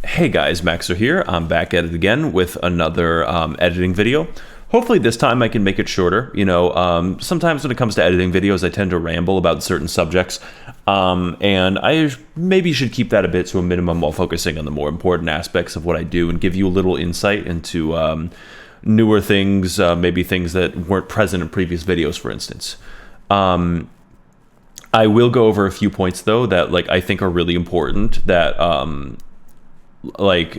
Hey guys, Maxer here. I'm back at it again with another editing video. Hopefully this time I can make it shorter. Sometimes when it comes to editing videos, I tend to ramble about certain subjects, and I maybe should keep that a bit to a minimum while focusing on the more important aspects of what I do and give you a little insight into newer things, maybe things that weren't present in previous videos, for instance. I will go over a few points though that I think are really important that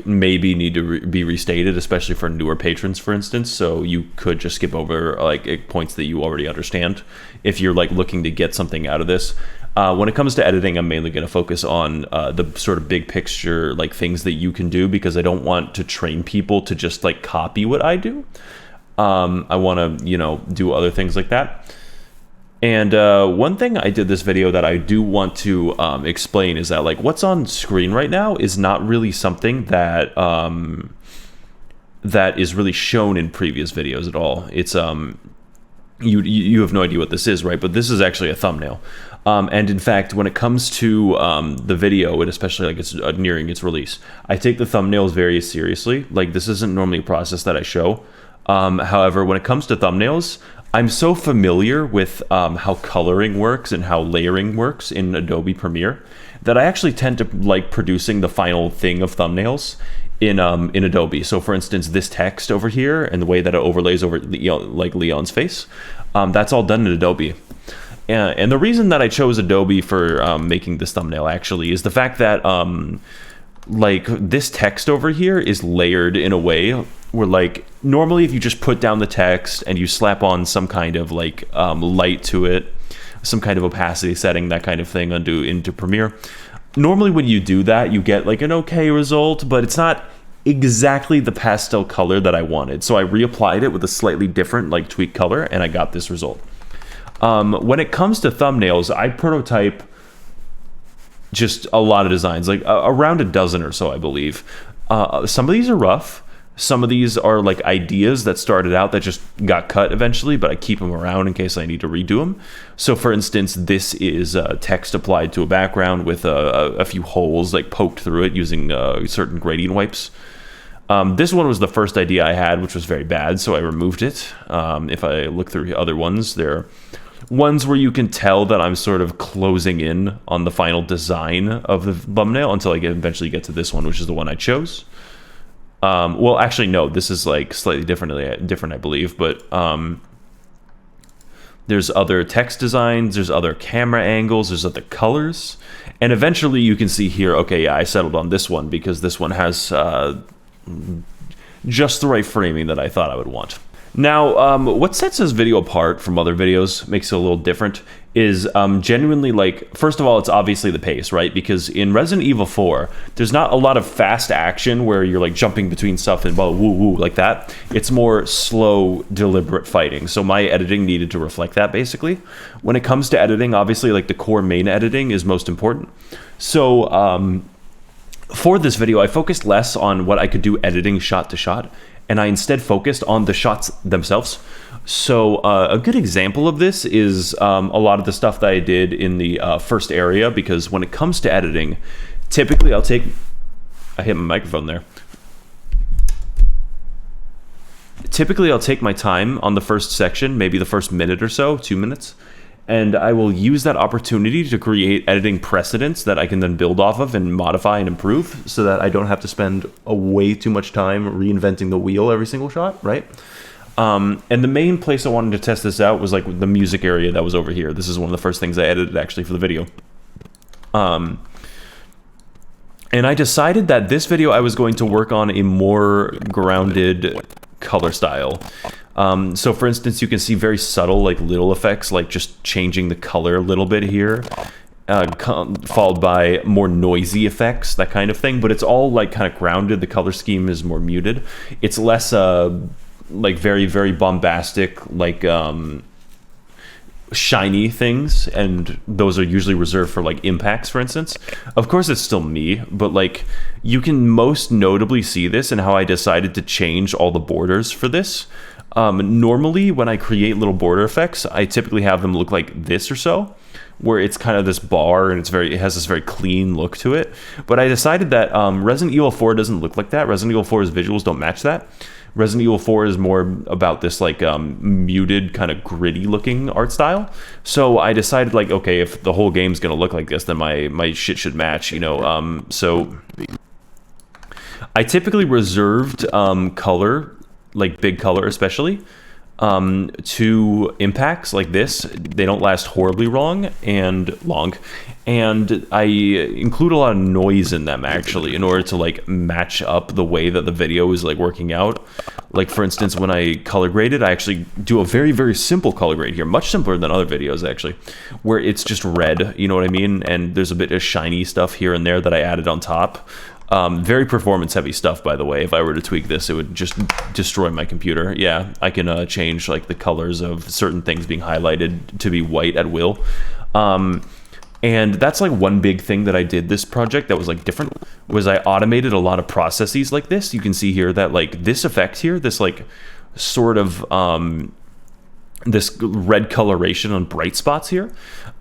maybe need to be restated, especially for newer patrons, for instance. So you could just skip over points that you already understand if you're looking to get something out of this. When it comes to editing, I'm mainly going to focus on the sort of big picture things that you can do, because I don't want to train people to just copy what I do. I want to do other things like that. And one thing I did this video that I do want to explain is that what's on screen right now is not really something that that is really shown in previous videos at all. It's you have no idea what this is, right? But this is actually a thumbnail. And in fact, when it comes to the video, and especially it's nearing its release, I take the thumbnails very seriously. This isn't normally a process that I show. However, when it comes to thumbnails, I'm so familiar with how coloring works and how layering works in Adobe Premiere that I actually tend to like producing the final thing of thumbnails in Adobe. So for instance, this text over here and the way that it overlays over Leon's face, that's all done in Adobe. And the reason that I chose Adobe for making this thumbnail actually is the fact that this text over here is layered in a way where normally if you just put down the text and you slap on some kind of light to it, some kind of opacity setting, that kind of thing into Premiere, normally when you do that you get an okay result, but it's not exactly the pastel color that I wanted. So I reapplied it with a slightly different tweak color and I got this result. When it comes to thumbnails, I prototype just a lot of designs, around a dozen or so, I believe. Some of these are rough. Some of these are ideas that started out that just got cut eventually, but I keep them around in case I need to redo them. So for instance, this is text applied to a background with a few holes poked through it using certain gradient wipes. This one was the first idea I had, which was very bad, so I removed it. If I look through other ones, there ones where you can tell that I'm sort of closing in on the final design of the thumbnail until I eventually get to this one, which is the one I chose. Well, actually, no, this is slightly different, I believe, but there's other text designs, there's other camera angles, there's other colors, and eventually you can see here, okay, yeah, I settled on this one because this one has just the right framing that I thought I would want. Now, what sets this video apart from other videos, makes it a little different, is genuinely first of all, it's obviously the pace, right? Because in Resident Evil 4, there's not a lot of fast action where you're jumping between stuff and woo woo like that. It's more slow, deliberate fighting. So my editing needed to reflect that, basically. When it comes to editing, obviously the core main editing is most important. So for this video, I focused less on what I could do editing shot to shot, and I instead focused on the shots themselves. So a good example of this is a lot of the stuff that I did in the first area, because when it comes to editing, typically I hit my microphone there. Typically I'll take my time on the first section, maybe the first minute or so, 2 minutes, and I will use that opportunity to create editing precedents that I can then build off of and modify and improve so that I don't have to spend way too much time reinventing the wheel every single shot, right? And the main place I wanted to test this out was the music area that was over here. This is one of the first things I edited actually for the video. And I decided that this video I was going to work on a more grounded color style. So for instance, you can see very subtle little effects, just changing the color a little bit here, followed by more noisy effects, that kind of thing. But it's all kind of grounded. The color scheme is more muted. It's less very, very bombastic, shiny things, and those are usually reserved for impacts, for instance. Of course it's still me, but you can most notably see this in how I decided to change all the borders for this. Normally when I create little border effects, I typically have them look like this or so. where it's kind of this bar and it has this very clean look to it. But I decided that Resident Evil 4 doesn't look like that. Resident Evil 4's visuals don't match that. Resident Evil 4 is more about this like muted, kind of gritty looking art style. So I decided, like, okay, if the whole game's gonna look like this, then my shit should match, you know. So I typically reserved color, like big color especially, to impacts like this. They don't last horribly long, and I include a lot of noise in them actually in order to like match up the way that the video is like working out. Like for instance, when I color graded, I actually do a very, very simple color grade here, much simpler than other videos actually, where it's just red, you know what I mean, and there's a bit of shiny stuff here and there that I added on top. Very performance heavy stuff, by the way. If I were to tweak this, it would just destroy my computer. Yeah, I can change like the colors of certain things being highlighted to be white at will. And that's like one big thing that I did this project that was like different, was I automated a lot of processes like this. You can see here that like this effect here, this like sort of this red coloration on bright spots here.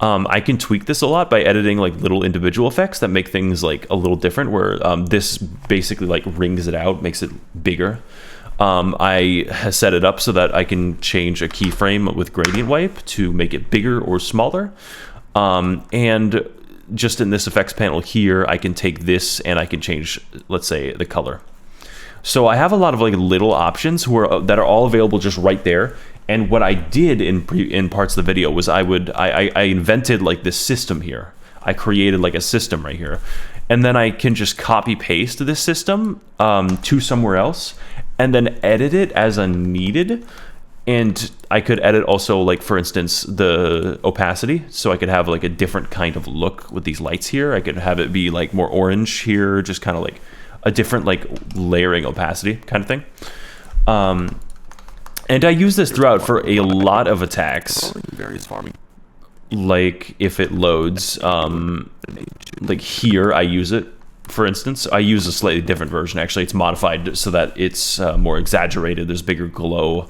I can tweak this a lot by editing like little individual effects that make things like a little different, where this basically like rings it out, makes it bigger. I set it up so that I can change a keyframe with gradient wipe to make it bigger or smaller. And just in this effects panel here, I can take this and I can change, let's say, the color. So I have a lot of like little options that are all available just right there. And what I did in parts of the video was I invented like this system here. I created like a system right here, and then I can just copy paste this system to somewhere else, and then edit it as needed. And I could edit also, like for instance, the opacity, so I could have like a different kind of look with these lights here. I could have it be like more orange here, just kind of like a different like layering opacity kind of thing. And I use this throughout for a lot of attacks. Like if it loads, like here I use it. For instance, I use a slightly different version. Actually, it's modified so that it's more exaggerated. There's bigger glow,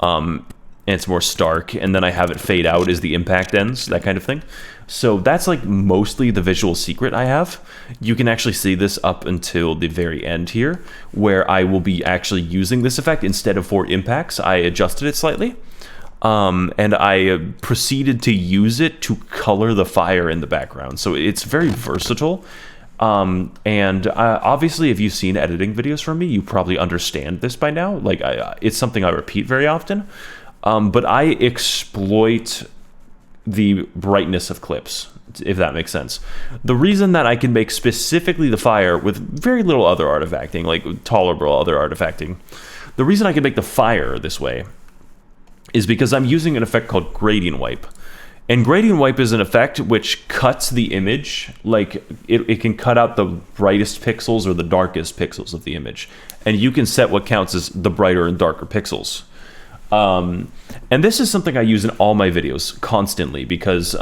and it's more stark. And then I have it fade out as the impact ends, that kind of thing. So that's like mostly the visual secret I have. You can actually see this up until the very end here, where I will be actually using this effect instead of 4 impacts. I adjusted it slightly, and I proceeded to use it to color the fire in the background. So it's very versatile. And obviously, if you've seen editing videos from me, you probably understand this by now. Like it's something I repeat very often, but I exploit the brightness of clips, if that makes sense. The reason that I can make specifically the fire with very little other artifacting, like tolerable other artifacting, the reason I can make the fire this way is because I'm using an effect called gradient wipe. And gradient wipe is an effect which cuts the image, like it can cut out the brightest pixels or the darkest pixels of the image. And you can set what counts as the brighter and darker pixels. And this is something I use in all my videos constantly, because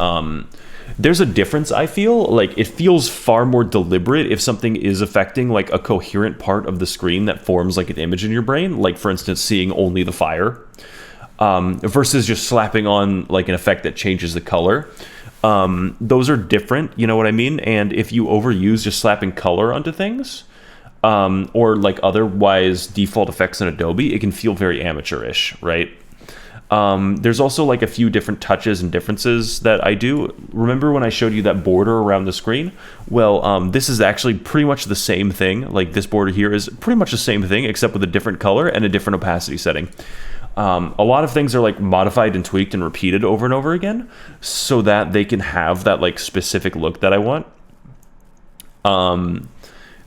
there's a difference, I feel. Like it feels far more deliberate if something is affecting like a coherent part of the screen that forms like an image in your brain, like for instance seeing only the fire, versus just slapping on like an effect that changes the color. Those are different, you know what I mean? And if you overuse just slapping color onto things, or like otherwise default effects in Adobe, it can feel very amateurish, right? There's also like a few different touches and differences that I do. Remember when I showed you that border around the screen? Well, this is actually pretty much the same thing. Like this border here is pretty much the same thing, except with a different color and a different opacity setting. A lot of things are like modified and tweaked and repeated over and over again so that they can have that like specific look that I want.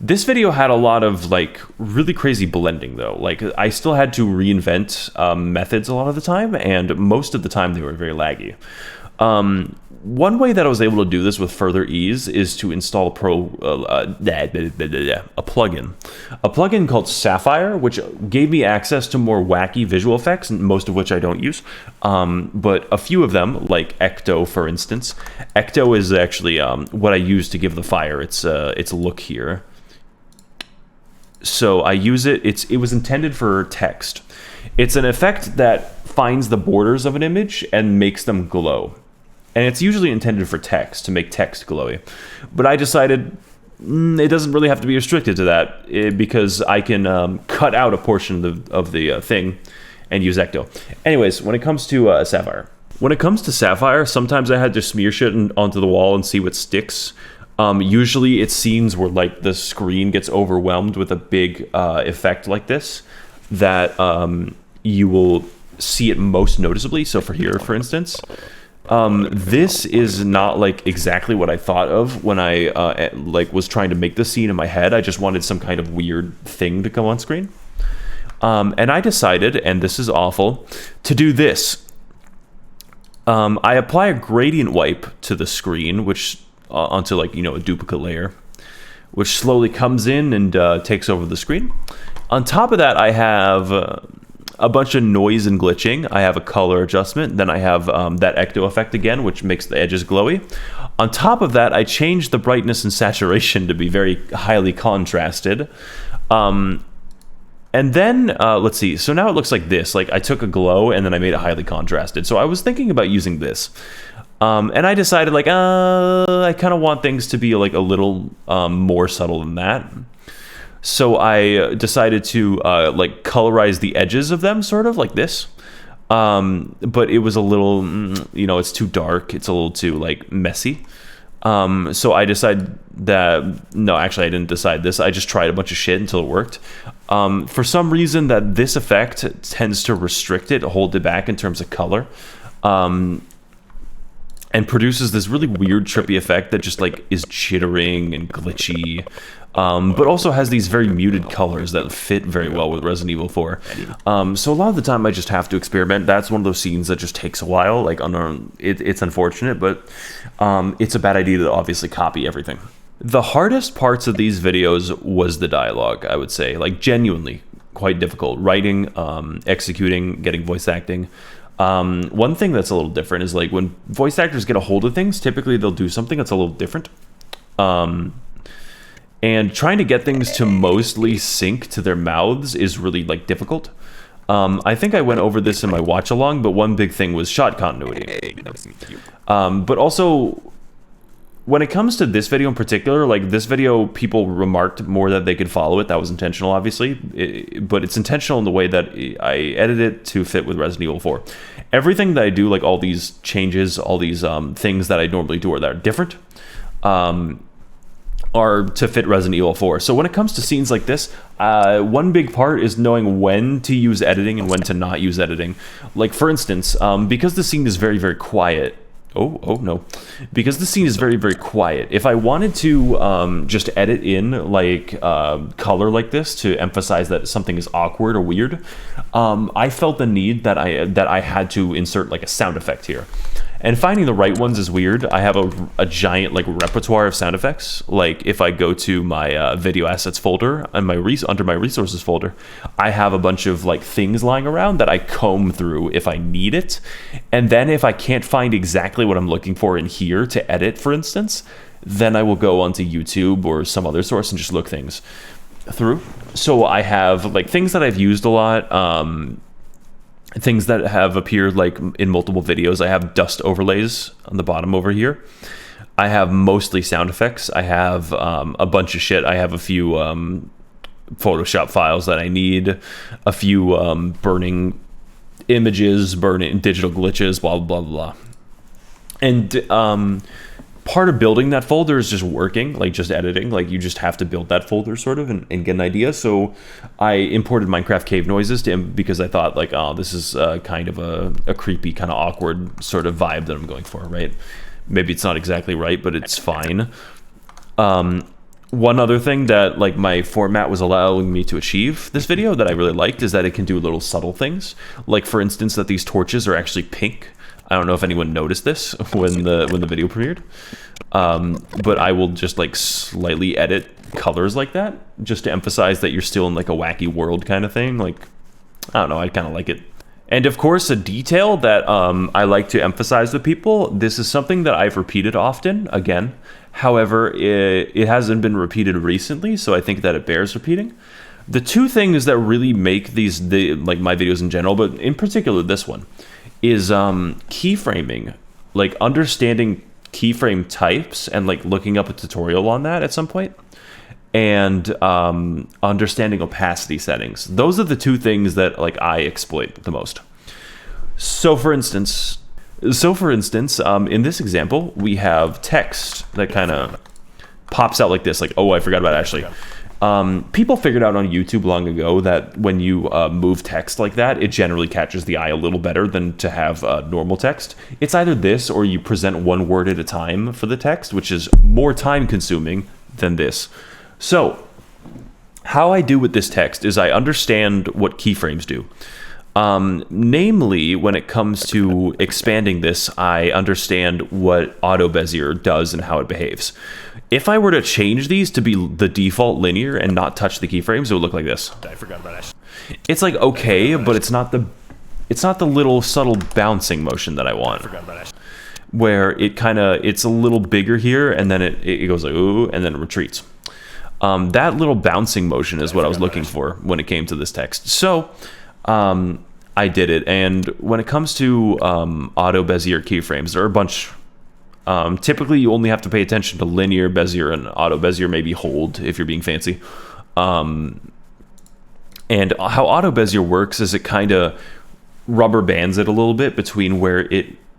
This video had a lot of like really crazy blending though. Like I still had to reinvent methods a lot of the time, and most of the time they were very laggy. One way that I was able to do this with further ease is to install a plugin called Sapphire, which gave me access to more wacky visual effects, most of which I don't use. But a few of them, like Ecto, for instance. Ecto is actually what I use to give the fire its look here. So I use it. It was intended for text. It's an effect that finds the borders of an image and makes them glow. and it's usually intended for text, to make text glowy. But I decided it doesn't really have to be restricted to that, because I can cut out a portion of the thing and use Ecto. Anyways, when it comes to Sapphire. When it comes to Sapphire, sometimes I had to smear shit onto the wall and see what sticks. Usually it's scenes where like the screen gets overwhelmed with a big effect like this that you will see it most noticeably. So for here, for instance, this is not like exactly what I thought of when I like was trying to make the scene in my head. I just wanted some kind of weird thing to come on screen. And I decided, and this is awful, to do this. I apply a gradient wipe to the screen, which onto like, a duplicate layer, which slowly comes in and takes over the screen. On top of that, I have a bunch of noise and glitching. I have a color adjustment. Then I have that Ecto effect again, which makes the edges glowy. On top of that, I changed the brightness and saturation to be very highly contrasted. And then, let's see, so now it looks like this. Like I took a glow and then I made it highly contrasted. So I was thinking about using this. And I decided like, I kind of want things to be like a little more subtle than that. So I decided to like colorize the edges of them sort of like this. But it was a little, it's too dark. It's a little too like messy. So I decided that, no, actually I didn't decide this. I just tried a bunch of shit until it worked. For some reason that this effect tends to restrict it, hold it back in terms of color. And produces this really weird trippy effect that just like is jittering and glitchy. But also has these very muted colors that fit very well with Resident Evil 4. So a lot of the time I just have to experiment. That's one of those scenes that just takes a while. Like it's unfortunate, but it's a bad idea to obviously copy everything. The hardest parts of these videos was the dialogue, I would say. Like genuinely quite difficult. Writing, executing, getting voice acting. One thing that's a little different is like when voice actors get a hold of things, typically they'll do something that's a little different. And trying to get things to mostly sync to their mouths is really like difficult. I think I went over this in my watch along, but one big thing was shot continuity. But also when it comes to this video in particular, like this video, people remarked more that they could follow it. That was intentional, obviously, but it's intentional in the way that I edit it to fit with Resident Evil 4. Everything that I do, like all these changes, all these things that I normally do or that are different, are to fit Resident Evil 4. So when it comes to scenes like this, one big part is knowing when to use editing and when to not use editing. Like for instance, because the scene is very, very quiet, because the scene is very, very quiet. If I wanted to just edit in like color like this to emphasize that something is awkward or weird, I felt the need that I had to insert like a sound effect here. And finding the right ones is weird. I have a giant like repertoire of sound effects. Like if I go to my video assets folder and under my resources folder, I have a bunch of like things lying around that I comb through if I need it. And then if I can't find exactly what I'm looking for in here to edit, for instance, then I will go onto YouTube or some other source and just look things through. So I have like things that I've used a lot. Things that have appeared like in multiple videos. I have dust overlays on the bottom over here. I have mostly sound effects. I have a bunch of shit. I have a few Photoshop files that I need, a few burning images, burning digital glitches, blah, blah, blah, blah. And part of building that folder is just working, like just editing. Like you just have to build that folder sort of and get an idea. So I imported Minecraft Cave Noises because I thought like, oh, this is kind of a creepy, kind of awkward sort of vibe that I'm going for, right? Maybe it's not exactly right, but it's fine. One other thing that like my format was allowing me to achieve this video that I really liked is that it can do little subtle things. Like for instance, that these torches are actually pink. I don't know if anyone noticed this when the video premiered, but I will just like slightly edit colors like that just to emphasize that you're still in like a wacky world kind of thing. Like, I don't know, I kind of like it. And of course, a detail that I like to emphasize with people, this is something that I've repeated often, again. However, it hasn't been repeated recently, so I think that it bears repeating. The two things that really make like my videos in general, but in particular this one, is keyframing like understanding keyframe types and like looking up a tutorial on that at some point, and understanding opacity settings. Those are the two things that like I exploit the most. So for instance, in this example, we have text that kind of pops out like this, like, oh, I forgot about Ashley. People figured out on YouTube long ago that when you move text like that, it generally catches the eye a little better than to have normal text. It's either this or you present one word at a time for the text, which is more time consuming than this. So how I do with this text is I understand what keyframes do. Namely, when it comes to expanding this, I understand what auto Bezier does and how it behaves. If I were to change these to be the default linear and not touch the keyframes, it would look like this. I forgot about it. It's like okay, but it's not the little subtle bouncing motion that I want. I forgot about it. Where it's a little bigger here, and then it goes like ooh, and then it retreats. That little bouncing motion is what I was looking for when it came to this text. So I did it, and when it comes to auto Bezier keyframes, there are a bunch. Typically, you only have to pay attention to linear Bezier and auto Bezier, maybe hold if you're being fancy. And how auto Bezier works is it kind of rubber bands it a little bit between where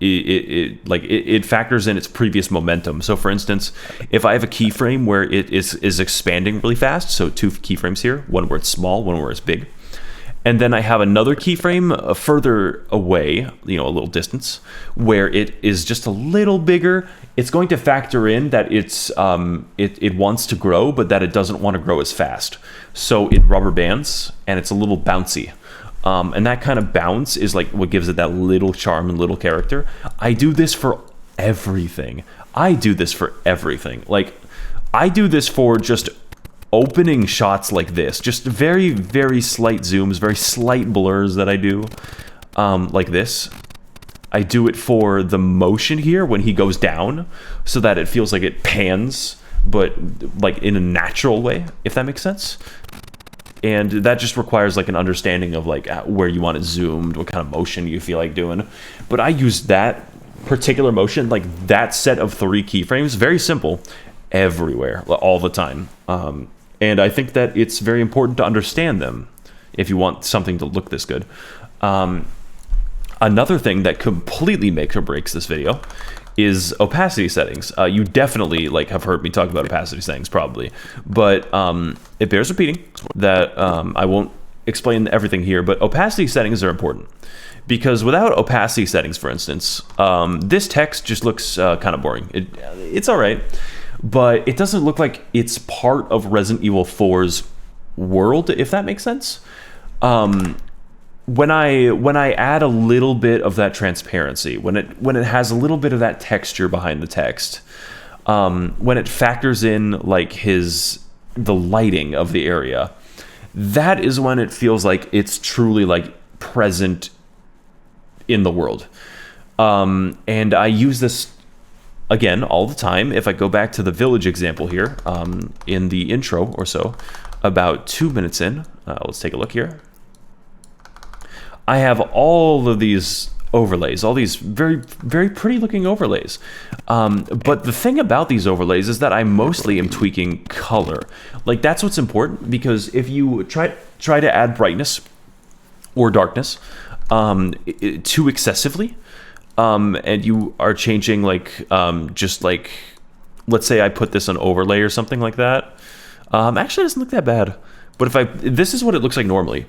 it factors in its previous momentum. So for instance, if I have a keyframe where it is expanding really fast, so two keyframes here, one where it's small, one where it's big, and then I have another keyframe further away, a little distance, where it is just a little bigger, it's going to factor in that it wants to grow, but that it doesn't want to grow as fast. So it rubber bands, and it's a little bouncy. And that kind of bounce is like what gives it that little charm and little character. I do this for everything. Like, I do this for just opening shots like this. Just very, very slight zooms, very slight blurs that I do, like this. I do it for the motion here when he goes down, so that it feels like it pans, but like in a natural way, if that makes sense. And that just requires like an understanding of like where you want it zoomed, what kind of motion you feel like doing. But I use that particular motion, like that set of 3 keyframes, very simple, everywhere, all the time. And I think that it's very important to understand them if you want something to look this good. Another thing that completely makes or breaks this video is opacity settings. You definitely have heard me talk about opacity settings probably, but it bears repeating that I won't explain everything here, but opacity settings are important because without opacity settings, for instance, this text just looks kind of boring. It's all right, but it doesn't look like it's part of Resident Evil 4's world, if that makes sense. When I add a little bit of that transparency, when it has a little bit of that texture behind the text, when it factors in like the lighting of the area, that is when it feels like it's truly like present in the world. And I use this again all the time. If I go back to the village example here, in the intro or so, about 2 minutes in, let's take a look here. I have all of these overlays, all these very, very pretty looking overlays. But the thing about these overlays is that I mostly am tweaking color. Like, that's what's important, because if you try to add brightness or darkness too excessively, and you are changing just like, let's say I put this on overlay or something like that. Actually, it doesn't look that bad. But this is what it looks like normally.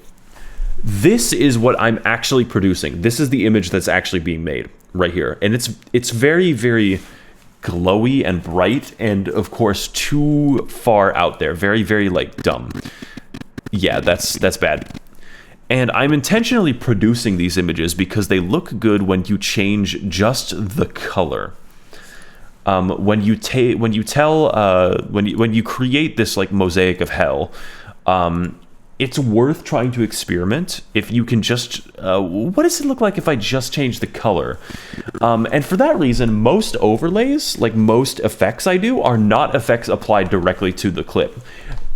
This is what I'm actually producing. This is the image that's actually being made right here. And it's very, very glowy and bright, and of course too far out there. Very, very dumb. Yeah, that's bad. And I'm intentionally producing these images because they look good when you change just the color. When you create this mosaic of hell, it's worth trying to experiment if you can just, what does it look like if I just change the color? And for that reason, most overlays, most effects I do, are not effects applied directly to the clip.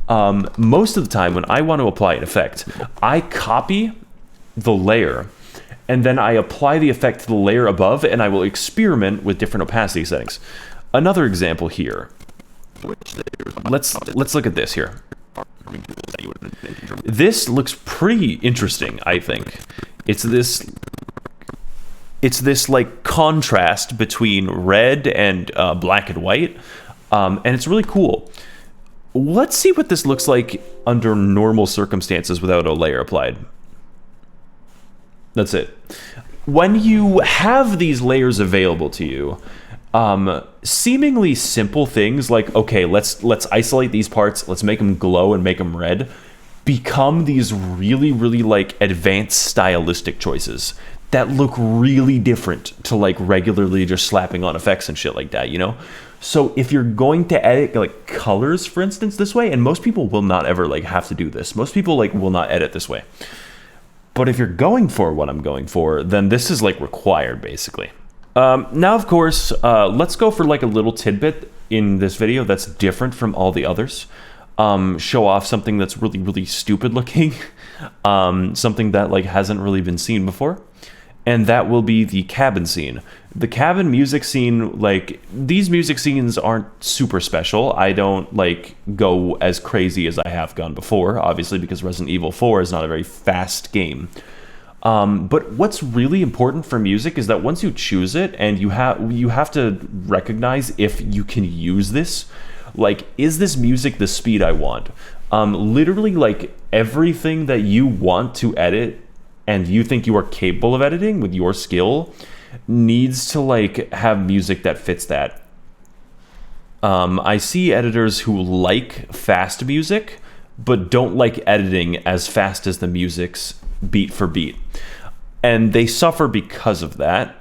Most of the time when I want to apply an effect, I copy the layer and then I apply the effect to the layer above, and I will experiment with different opacity settings. Another example here. Let's look at this here. This looks pretty interesting, I think. It's this like contrast between red and black and white, and it's really cool. Let's see what this looks like under normal circumstances without a layer applied. That's it. When you have these layers available to you, seemingly simple things like, okay, let's isolate these parts, let's make them glow and make them red, become these really, really like advanced stylistic choices that look really different to like regularly just slapping on effects and shit like that, you know? So if you're going to edit like colors, for instance, this way, and most people will not ever like have to do this. Most people like will not edit this way. But if you're going for what I'm going for, then this is like required basically. Now, of course, let's go for like a little tidbit in this video that's different from all the others. Show off something that's really, really stupid looking. Something that like hasn't really been seen before. And that will be the cabin scene. The cabin music scene, like, these music scenes aren't super special. I don't, like, go as crazy as I have gone before, obviously, because Resident Evil 4 is not a very fast game. But what's really important for music is that once you choose it, and you have to recognize if you can use this. Like, is this music the speed I want? Literally, like, everything that you want to edit and you think you are capable of editing with your skill needs to like have music that fits that. I see editors who like fast music but don't like editing as fast as the music's beat for beat, and they suffer because of that.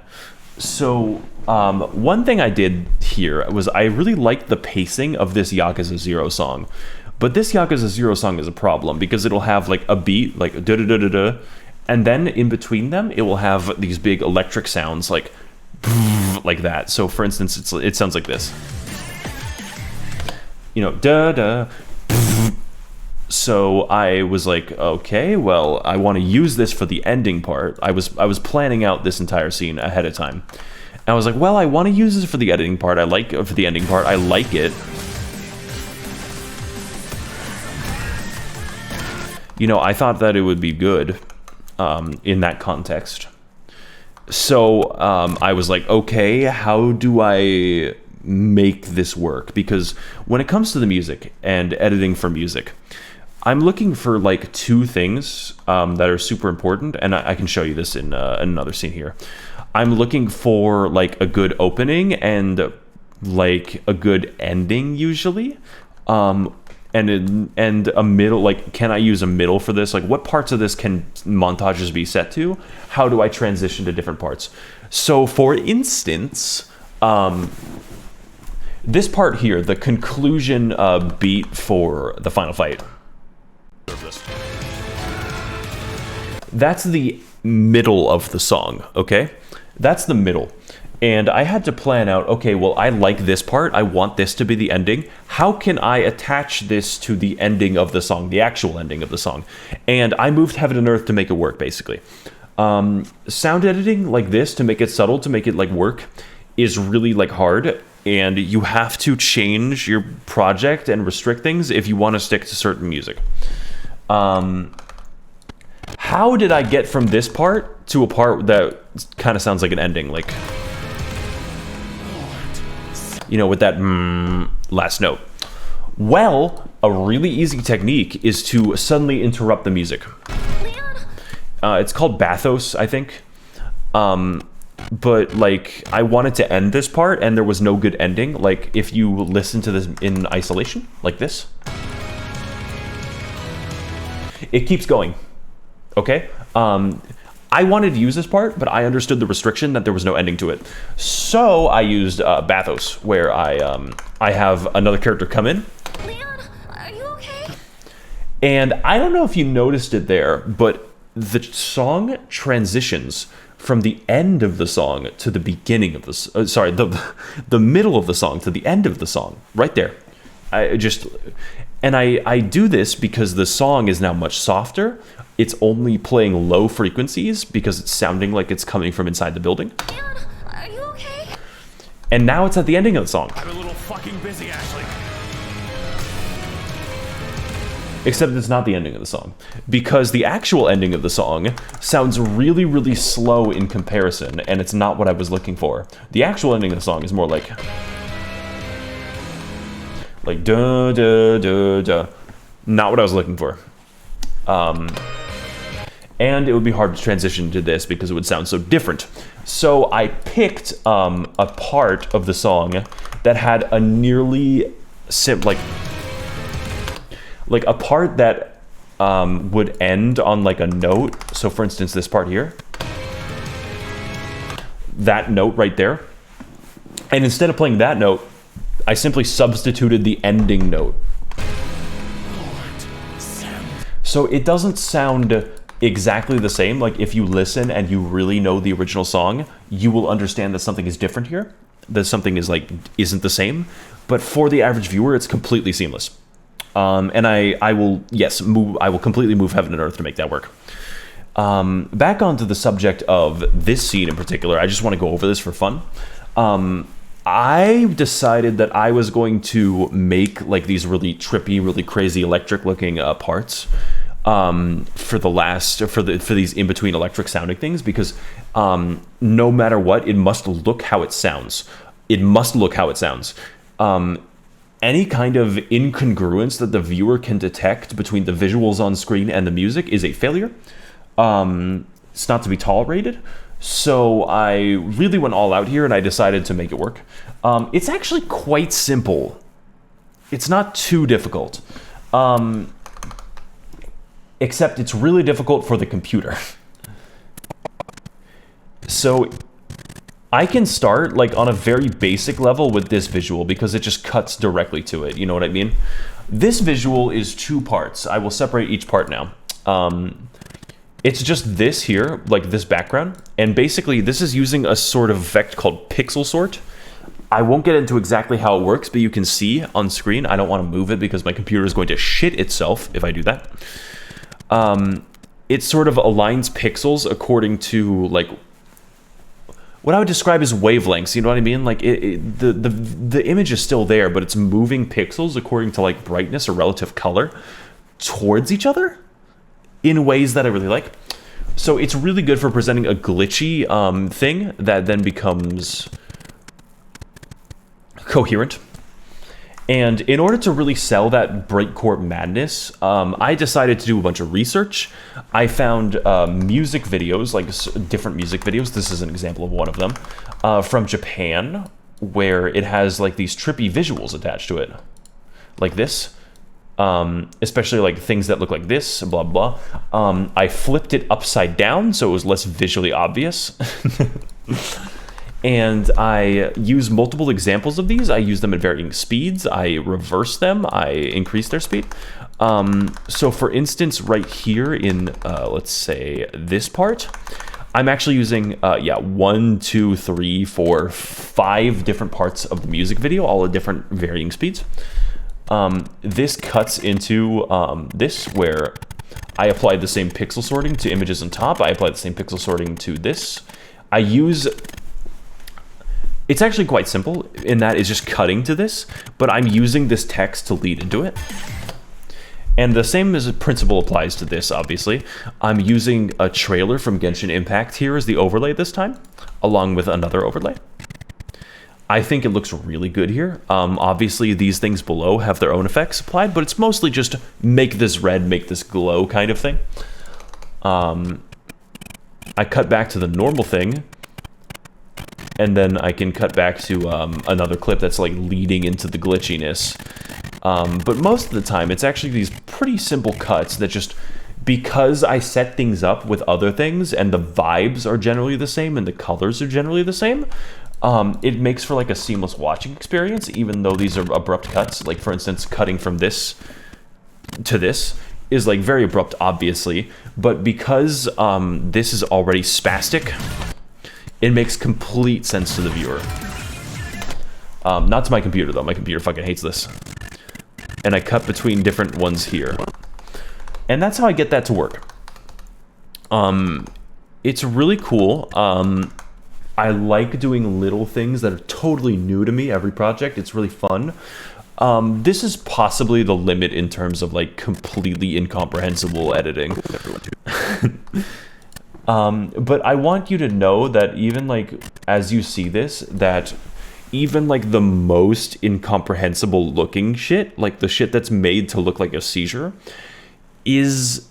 So one thing I did here was I really liked the pacing of this Yakuza 0 song, but this Yakuza 0 song is a problem because it'll have like a beat like da da da da da, and then in between them, it will have these big electric sounds like that. So for instance, it sounds like this. You know, da da. So I was like, okay, well, I want to use this for the ending part. I was planning out this entire scene ahead of time. And I was like, well, I want to use this for the editing part. For the ending part. I like it. You know, I thought that it would be good. In that context. So I was like, okay, how do I make this work? Because when it comes to the music and editing for music, I'm looking for like two things that are super important, and I can show you this in another scene here. I'm looking for like a good opening and like a good ending usually. And a middle, like, can I use a middle for this? Like, what parts of this can montages be set to? How do I transition to different parts? So, for instance, this part here, the conclusion beat for the final fight. That's the middle of the song, okay? That's the middle. And I had to plan out, okay, well, I like this part. I want this to be the ending. How can I attach this to the ending of the song, the actual ending of the song? And I moved heaven and earth to make it work, basically. Sound editing like this, to make it subtle, to make it like work, is really like hard. And you have to change your project and restrict things if you want to stick to certain music. How did I get from this part to a part that kind of sounds like an ending? Like, you know, with that last note. Well, a really easy technique is to suddenly interrupt the music. It's called bathos, I think. But like, I wanted to end this part and there was no good ending. Like, if you listen to this in isolation, like this, it keeps going. Okay? I wanted to use this part, but I understood the restriction that there was no ending to it. So I used bathos, where I have another character come in. Leon, are you okay? And I don't know if you noticed it there, but the song transitions from the end of the song to the beginning of the the middle of the song to the end of the song, right there. I do this because the song is now much softer. it's only playing low frequencies because it's sounding like it's coming from inside the building. Leon, are you okay? And now it's at the ending of the song. I'm a little fucking busy, Ashley. Except it's not the ending of the song. Because the actual ending of the song sounds really, really slow in comparison, and it's not what I was looking for. The actual ending of the song is more like da da da da. Not what I was looking for. And it would be hard to transition to this because it would sound so different. So I picked a part of the song that had a nearly like a part that would end on like a note. So for instance, this part here, that note right there. And instead of playing that note, I simply substituted the ending note. So it doesn't sound exactly the same. Like if you listen and you really know the original song, you will understand that something is different here, that something is isn't the same. But for the average viewer, it's completely seamless. And I will completely move heaven and earth to make that work. Back onto the subject of this scene in particular, I just want to go over this for fun. I decided that I was going to make like these really trippy, really crazy electric looking parts for these in between electric sounding things, because no matter what, it must look how it sounds. It must look how it sounds. Any kind of incongruence that the viewer can detect between the visuals on screen and the music is a failure. It's not to be tolerated. So I really went all out here and I decided to make it work. It's actually quite simple. It's not too difficult. Except it's really difficult for the computer. So I can start like on a very basic level with this visual because it just cuts directly to it. You know what I mean? This visual is two parts. I will separate each part now. It's just this here, like this background. And basically this is using a sort of effect called pixel sort. I won't get into exactly how it works, but you can see on screen. I don't want to move it because my computer is going to shit itself if I do that. It sort of aligns pixels according to like what I would describe as wavelengths. You know what I mean? Like the image is still there, but it's moving pixels according to like brightness or relative color towards each other in ways that I really like. So it's really good for presenting a glitchy thing that then becomes coherent. And in order to really sell that breakcore madness, I decided to do a bunch of research. I found music videos, like different music videos. This is an example of one of them, from Japan, where it has like these trippy visuals attached to it, like this. Especially like things that look like this, blah, blah. I flipped it upside down so it was less visually obvious. And I use multiple examples of these. I use them at varying speeds. I reverse them. I increase their speed. So for instance, right here in, let's say this part, I'm actually using, 1, 2, 3, 4, 5 different parts of the music video, all at different varying speeds. This cuts into this, where I applied the same pixel sorting to images on top. I applied the same pixel sorting to this. It's actually quite simple in that it's just cutting to this, but I'm using this text to lead into it. And the same principle applies to this, obviously. I'm using a trailer from Genshin Impact here as the overlay this time, along with another overlay. I think it looks really good here. Obviously, these things below have their own effects applied, but it's mostly just make this red, make this glow kind of thing. I cut back to the normal thing, and then I can cut back to another clip that's like leading into the glitchiness. But most of the time, it's actually these pretty simple cuts that just, because I set things up with other things and the vibes are generally the same and the colors are generally the same, it makes for like a seamless watching experience, even though these are abrupt cuts. Like for instance, cutting from this to this is like very abrupt, obviously, but because this is already spastic, it makes complete sense to the viewer. Not to my computer though, my computer fucking hates this. And I cut between different ones here. And that's how I get that to work. It's really cool. I like doing little things that are totally new to me every project. It's really fun. This is possibly the limit in terms of like completely incomprehensible editing. But I want you to know that even like as you see this, that even like the most incomprehensible looking shit, like the shit that's made to look like a seizure, is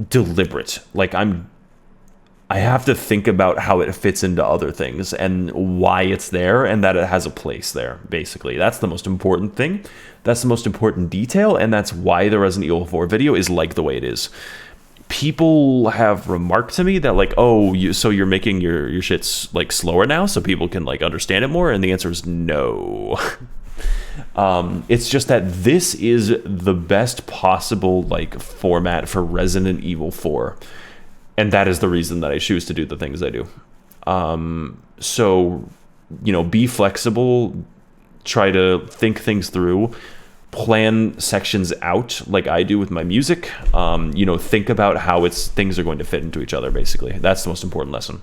deliberate. Like I have to think about how it fits into other things and why it's there and that it has a place there, basically. That's the most important thing. That's the most important detail, and that's why the Resident Evil 4 video is like the way it is. People have remarked to me that like, oh, so you're making your shits like slower now so people can like understand it more, and the answer is no. It's just that this is the best possible like format for Resident Evil 4. And that is the reason that I choose to do the things I do. So, you know, be flexible, try to think things through, plan sections out like I do with my music. You know, think about how things are going to fit into each other, basically. That's the most important lesson.